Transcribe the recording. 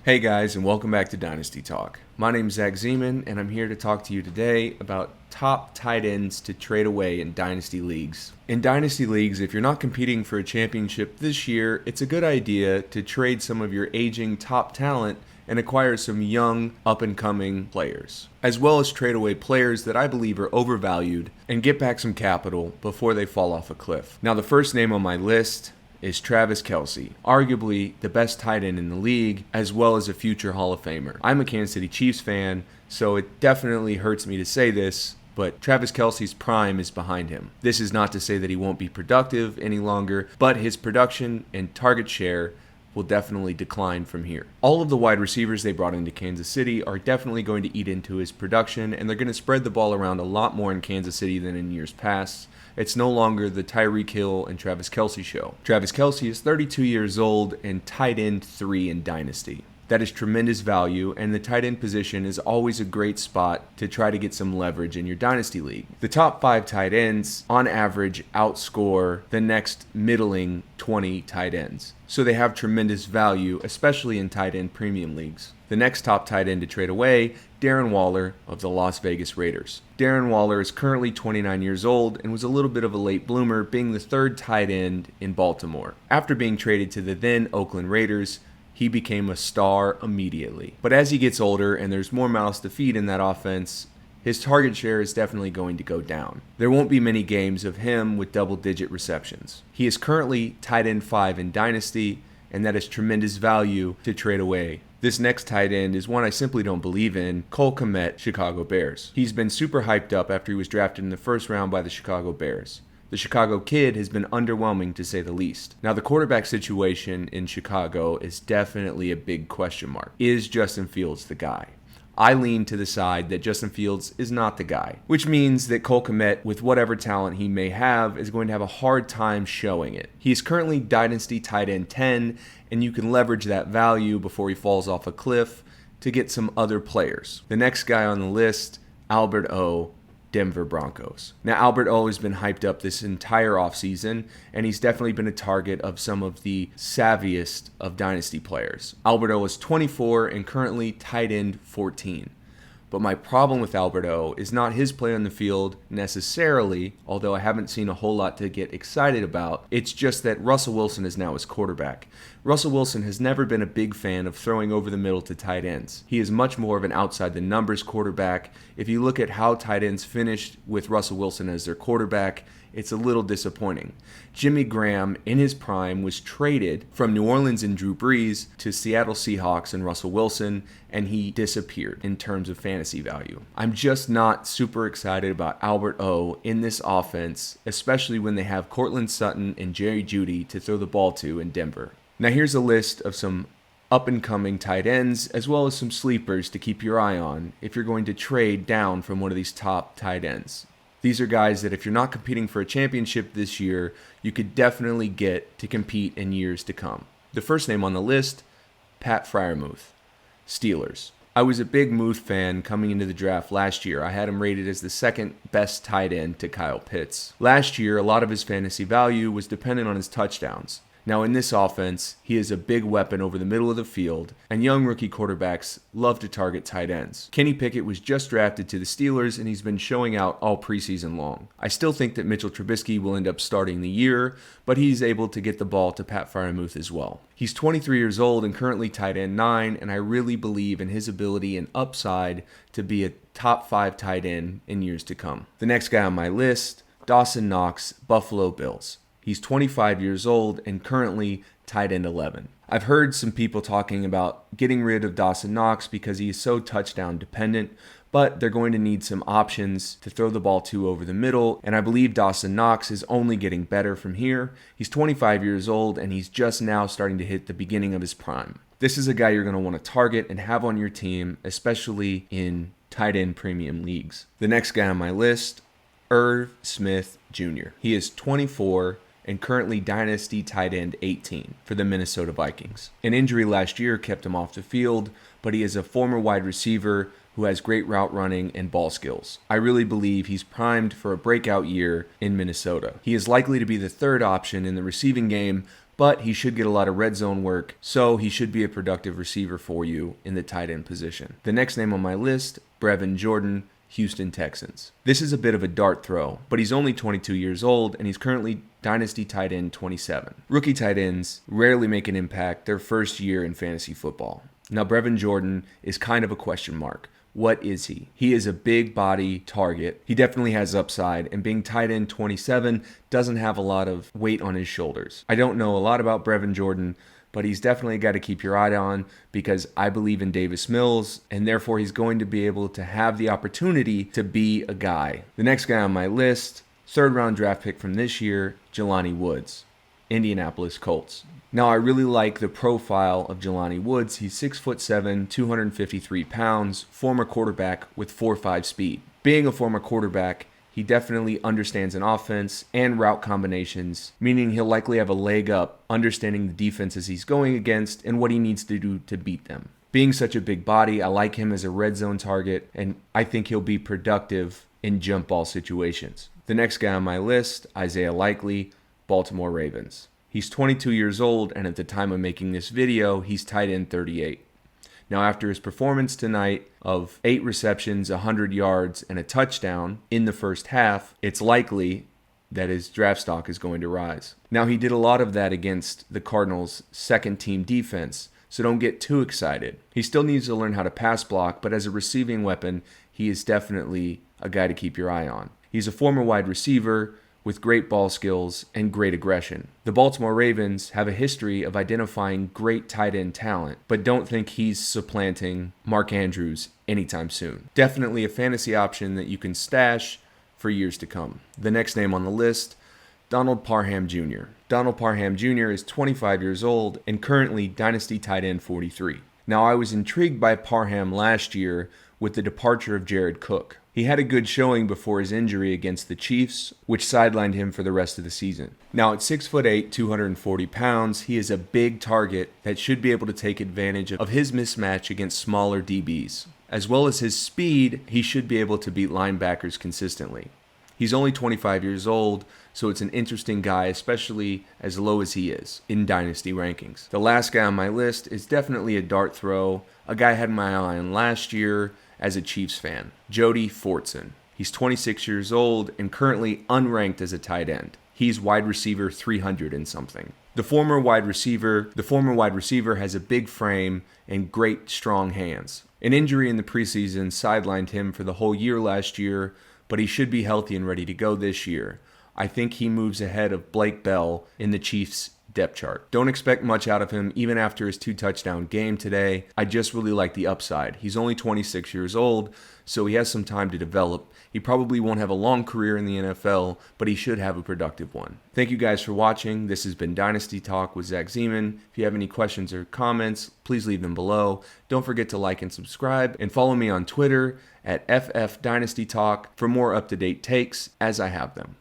Hey guys, and welcome back to Dynasty Talk. My name is Zach Zeman, and I'm here to talk to you today about top tight ends to trade away in Dynasty Leagues. In Dynasty Leagues, if you're not competing for a championship this year, it's a good idea to trade some of your aging top talent and acquire some young, up-and-coming players, as well as trade away players that I believe are overvalued and get back some capital before they fall off a cliff. Now, the first name on my list is Travis Kelce, arguably the best tight end in the league, as well as a future Hall of Famer. I'm a Kansas City Chiefs fan, so it definitely hurts me to say this, but Travis Kelce's prime is behind him. This is not to say that he won't be productive any longer, but his production and target share will definitely decline from here. All of the wide receivers they brought into Kansas City are definitely going to eat into his production, and they're going to spread the ball around a lot more in Kansas City than in years past. It's no longer the Tyreek Hill and Travis Kelce show. Travis Kelce is 32 years old and tight end 3 in Dynasty. That is tremendous value, and the tight end position is always a great spot to try to get some leverage in your Dynasty League. The top 5 tight ends, on average, outscore the next middling 20 tight ends. So they have tremendous value, especially in tight end premium leagues. The next top tight end to trade away, Darren Waller of the Las Vegas Raiders. Darren Waller is currently 29 years old and was a little bit of a late bloomer, being the 3rd tight end in Baltimore. After being traded to the then Oakland Raiders, he became a star immediately. But as he gets older and there's more mouths to feed in that offense, his target share is definitely going to go down. There won't be many games of him with double-digit receptions. He is currently tight end 5 in Dynasty, and that is tremendous value to trade away. This next tight end is one I simply don't believe in, Cole Kmet, Chicago Bears. He's been super hyped up after he was drafted in the first round by the Chicago Bears. The Chicago Kid has been underwhelming, to say the least. Now, the quarterback situation in Chicago is definitely a big question mark. Is Justin Fields the guy? I lean to the side that Justin Fields is not the guy, which means that Cole Kmet, with whatever talent he may have, is going to have a hard time showing it. He is currently Dynasty tight end 10, and you can leverage that value before he falls off a cliff to get some other players. The next guy on the list, Albert O, Denver Broncos. Now, Albert O has been hyped up this entire offseason, and he's definitely been a target of some of the savviest of Dynasty players. Albert O is 24 and currently tight end 14. But my problem with Albert O is not his play on the field necessarily, although I haven't seen a whole lot to get excited about. It's just that Russell Wilson is now his quarterback. Russell Wilson has never been a big fan of throwing over the middle to tight ends. He is much more of an outside the numbers quarterback. If you look at how tight ends finished with Russell Wilson as their quarterback, it's a little disappointing. Jimmy Graham, in his prime, was traded from New Orleans and Drew Brees to Seattle Seahawks and Russell Wilson, and he disappeared in terms of fantasy value. I'm just not super excited about Albert O in this offense, especially when they have Cortland Sutton and Jerry Jeudy to throw the ball to in Denver. Now here's a list of some up-and-coming tight ends, as well as some sleepers to keep your eye on if you're going to trade down from one of these top tight ends. These are guys that if you're not competing for a championship this year, you could definitely get to compete in years to come. The first name on the list, Pat Freiermuth, Steelers. I was a big Muth fan coming into the draft last year. I had him rated as the 2nd best tight end to Kyle Pitts. Last year, a lot of his fantasy value was dependent on his touchdowns. Now, in this offense, he is a big weapon over the middle of the field, and young rookie quarterbacks love to target tight ends. Kenny Pickett was just drafted to the Steelers, and he's been showing out all preseason long. I still think that Mitchell Trubisky will end up starting the year, but he's able to get the ball to Pat Freiermuth as well. He's 23 years old and currently tight end 9, and I really believe in his ability and upside to be a top 5 tight end in years to come. The next guy on my list, Dawson Knox, Buffalo Bills. He's 25 years old and currently tight end 11. I've heard some people talking about getting rid of Dawson Knox because he is so touchdown dependent, but they're going to need some options to throw the ball to over the middle, and I believe Dawson Knox is only getting better from here. He's 25 years old, and he's just now starting to hit the beginning of his prime. This is a guy you're going to want to target and have on your team, especially in tight end premium leagues. The next guy on my list, Irv Smith Jr. He is 24 and currently Dynasty tight end 18 for the Minnesota Vikings. An injury last year kept him off the field, but he is a former wide receiver who has great route running and ball skills. I really believe he's primed for a breakout year in Minnesota. He is likely to be the 3rd option in the receiving game, but he should get a lot of red zone work, so he should be a productive receiver for you in the tight end position. The next name on my list, Brevin Jordan, Houston Texans. This is a bit of a dart throw, but he's only 22 years old and he's currently Dynasty tight end 27. Rookie tight ends rarely make an impact their first year in fantasy football. Now, Brevin Jordan is kind of a question mark. What is he? He is a big body target. He definitely has upside, and being tight end 27 doesn't have a lot of weight on his shoulders. I don't know a lot about Brevin Jordan, but he's definitely a guy to keep your eye on because I believe in Davis Mills, and therefore he's going to be able to have the opportunity to be a guy. The next guy on my list, third-round draft pick from this year, Jelani Woods, Indianapolis Colts. Now, I really like the profile of Jelani Woods. He's 6'7", 253 pounds, former quarterback with 4.5 speed. Being a former quarterback, he definitely understands an offense and route combinations, meaning he'll likely have a leg up understanding the defenses he's going against and what he needs to do to beat them. Being such a big body, I like him as a red zone target, and I think he'll be productive in jump ball situations. The next guy on my list, Isaiah Likely, Baltimore Ravens. He's 22 years old, and at the time of making this video, he's tight end 38. Now, after his performance tonight of 8 receptions, 100 yards, and a touchdown in the first half, it's likely that his draft stock is going to rise. Now, he did a lot of that against the Cardinals' second-team defense, so don't get too excited. He still needs to learn how to pass block, but as a receiving weapon, he is definitely a guy to keep your eye on. He's a former wide receiver with great ball skills and great aggression. The Baltimore Ravens have a history of identifying great tight end talent, but don't think he's supplanting Mark Andrews anytime soon. Definitely a fantasy option that you can stash for years to come. The next name on the list, Donald Parham Jr. Donald Parham Jr. is 25 years old and currently Dynasty tight end 43. Now, I was intrigued by Parham last year with the departure of Jared Cook. He had a good showing before his injury against the Chiefs, which sidelined him for the rest of the season. Now, at 6'8", 240 pounds, he is a big target that should be able to take advantage of his mismatch against smaller DBs. As well as his speed, he should be able to beat linebackers consistently. He's only 25 years old, so it's an interesting guy, especially as low as he is in Dynasty rankings. The last guy on my list is definitely a dart throw, a guy I had my eye on last year as a Chiefs fan, Jody Fortson. He's 26 years old and currently unranked as a tight end. He's wide receiver 300 and something. The former wide receiver has a big frame and great strong hands. An injury in the preseason sidelined him for the whole year last year, but he should be healthy and ready to go this year. I think he moves ahead of Blake Bell in the Chiefs' depth chart. Don't expect much out of him even after his 2-touchdown game today. I just really like the upside. He's only 26 years old, so he has some time to develop. He probably won't have a long career in the NFL, but he should have a productive one. Thank you guys for watching. This has been Dynasty Talk with Zach Zeman. If you have any questions or comments, please leave them below. Don't forget to like and subscribe, and follow me on Twitter at FF Dynasty Talk for more up-to-date takes as I have them.